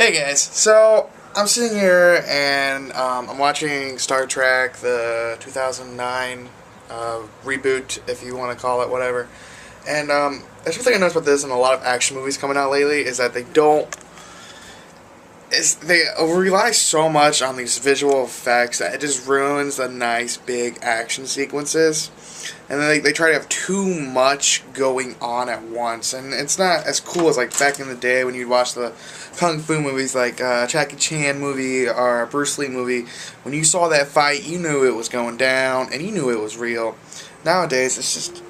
Hey guys, so I'm sitting here and I'm watching Star Trek, the 2009 reboot, if you want to call it, whatever. And there's something I noticed about this and a lot of action movies coming out lately is that they rely so much on these visual effects that it just ruins the nice big action sequences. And then they try to have too much going on at once, and it's not as cool as like back in the day when you'd watch the kung fu movies, like Jackie Chan movie or a Bruce Lee movie. When you saw that fight, you knew it was going down, and you knew it was real. Nowadays, it's just,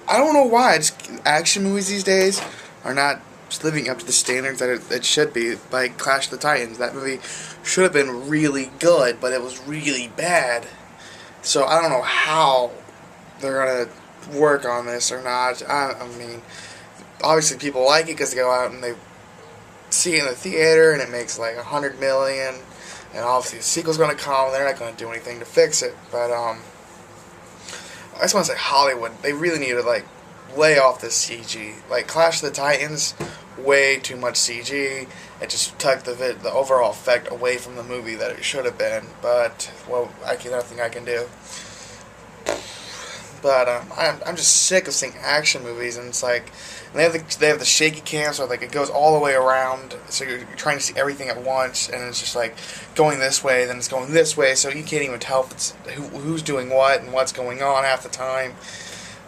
I don't know why. Action movies these days are not living up to the standards that it should be. Like Clash of the Titans, that movie should have been really good, but it was really bad. So I don't know how they're going to work on this or not. I mean, obviously people like it because they go out and they see it in the theater and it makes like $100 million, and obviously the sequel's going to come and they're not going to do anything to fix it. But I just want to say Hollywood, they really need to like lay off this CG. Like Clash of the Titans, way too much CG. It just took the overall effect away from the movie that it should have been. But well, nothing I can do. But I'm just sick of seeing action movies, and it's like they have the shaky cam, so like it goes all the way around, so you're trying to see everything at once, and it's just like going this way, then it's going this way, so you can't even tell if it's who's doing what and what's going on half the time.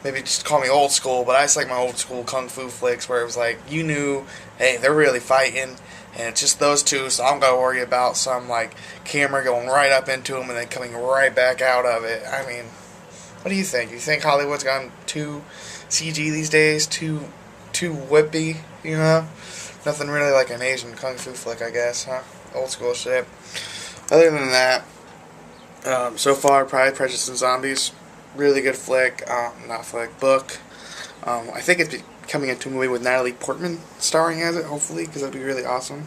Maybe just call me old school, but I just like my old school kung fu flicks where it was like you knew, hey, they're really fighting, and it's just those two, so I'm gonna worry about some like camera going right up into them and then coming right back out of it. I mean, what do you think? You think Hollywood's gone too CG these days? Too whippy, you know? Nothing really like an Asian kung fu flick, I guess, huh? Old school shit. Other than that, so far, Pride, Prejudice, and Zombies, really good flick. Book. I think it's coming into a movie with Natalie Portman starring as it, hopefully, because that would be really awesome.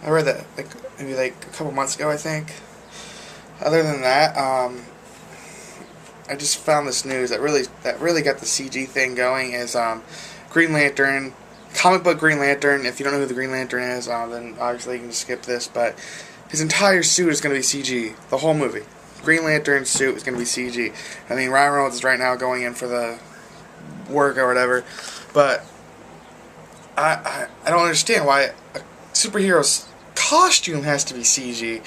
I read that maybe a couple months ago, I think. Other than that, I just found this news that really got the CG thing going is Green Lantern, comic book Green Lantern. If you don't know who the Green Lantern is, then obviously you can just skip this, but his entire suit is going to be CG, the whole movie. Green Lantern's suit is going to be CG. I mean, Ryan Reynolds is right now going in for the work or whatever, but I don't understand why a superhero's costume has to be CG.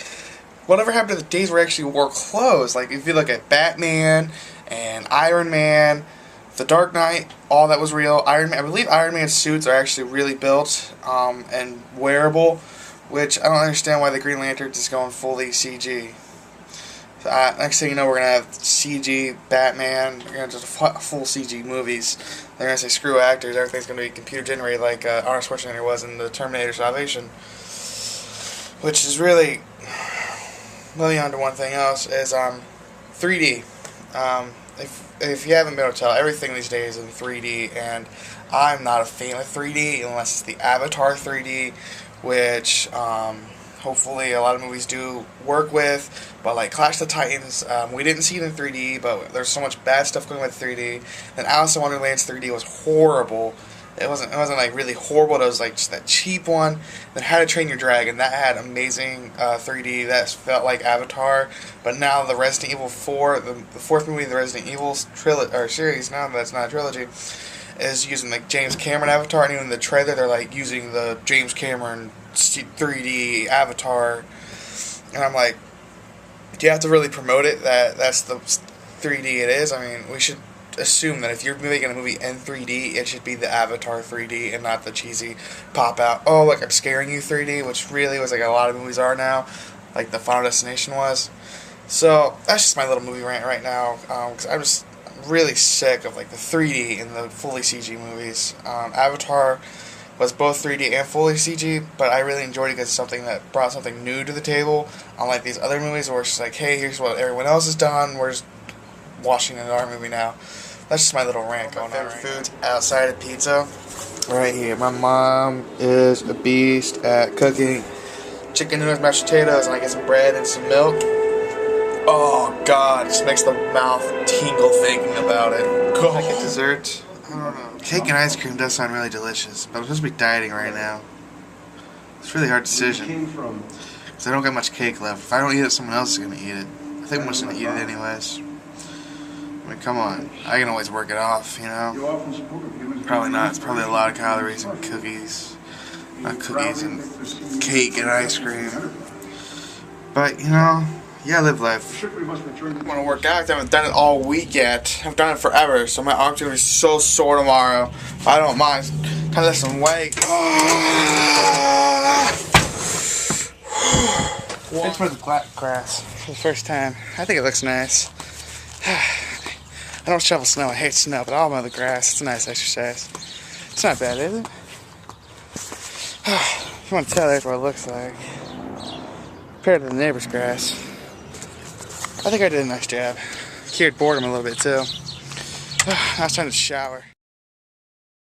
Whatever happened to the days where he actually wore clothes? Like, if you look at Batman and Iron Man, The Dark Knight, all that was real. I believe Iron Man's suits are actually really built and wearable, which I don't understand why the Green Lantern's just going fully CG. So, next thing you know, we're going to have CG Batman. We're going to just full CG movies. They're going to say, screw actors, everything's going to be computer generated like Arnold Schwarzenegger was in the Terminator Salvation. Which is really... Moving on to one thing else is 3D. If you haven't been able to tell, everything these days is in 3D, and I'm not a fan of 3D unless it's the Avatar 3D, which hopefully a lot of movies do work with. But like Clash of the Titans, we didn't see it in 3D, but there's so much bad stuff going with 3D. And Alice in Wonderland's 3D was horrible. It wasn't like really horrible. It was like just that cheap one. Then How to Train Your Dragon, that had amazing 3D. That felt like Avatar. But now the Resident Evil 4, the fourth movie of the Resident Evil series, now that's not a trilogy, is using like James Cameron Avatar. And even in the trailer, they're like using the James Cameron 3D Avatar. And I'm like, do you have to really promote it that that's the 3D it is? I mean, we should assume that if you're making a movie in 3D, it should be the Avatar 3D and not the cheesy pop out, oh look, I'm scaring you 3D, which really was like a lot of movies are now, like the Final Destination was. So that's just my little movie rant right now, because I'm really sick of like the 3D and the fully CG movies. Avatar was both 3D and fully CG, but I really enjoyed it because it's something that brought something new to the table, unlike these other movies where it's just like, hey, here's what everyone else has done, we're just watching another movie now. That's just my little rant going on. Foods outside of pizza. Right here. My mom is a beast at cooking chicken noodles, mashed potatoes, and I get some bread and some milk. Oh god, it just makes the mouth tingle thinking about it. Go. Like a dessert. I don't know. Cake and ice cream does sound really delicious, but I'm supposed to be dieting right now. It's a really hard decision. Because I don't got much cake left. If I don't eat it, someone else is going to eat it. I think I'm just going to eat it anyways. I mean, come on. I can always work it off, you know? Probably not. It's probably a lot of calories and cookies. Not cookies and cake and ice cream. But, you know, yeah, live life. I want to work out. I haven't done it all week yet. I've done it forever, so my arms are going to be so sore tomorrow. I don't mind. Kind of lift some weight. It's for the grass for the first time. I think it looks nice. I don't shovel snow. I hate snow, but I'll mow the grass. It's a nice exercise. It's not bad, is it? If you want to tell, that's what it looks like compared to the neighbor's grass. I think I did a nice job. Cured boredom a little bit too. Now it's time to shower.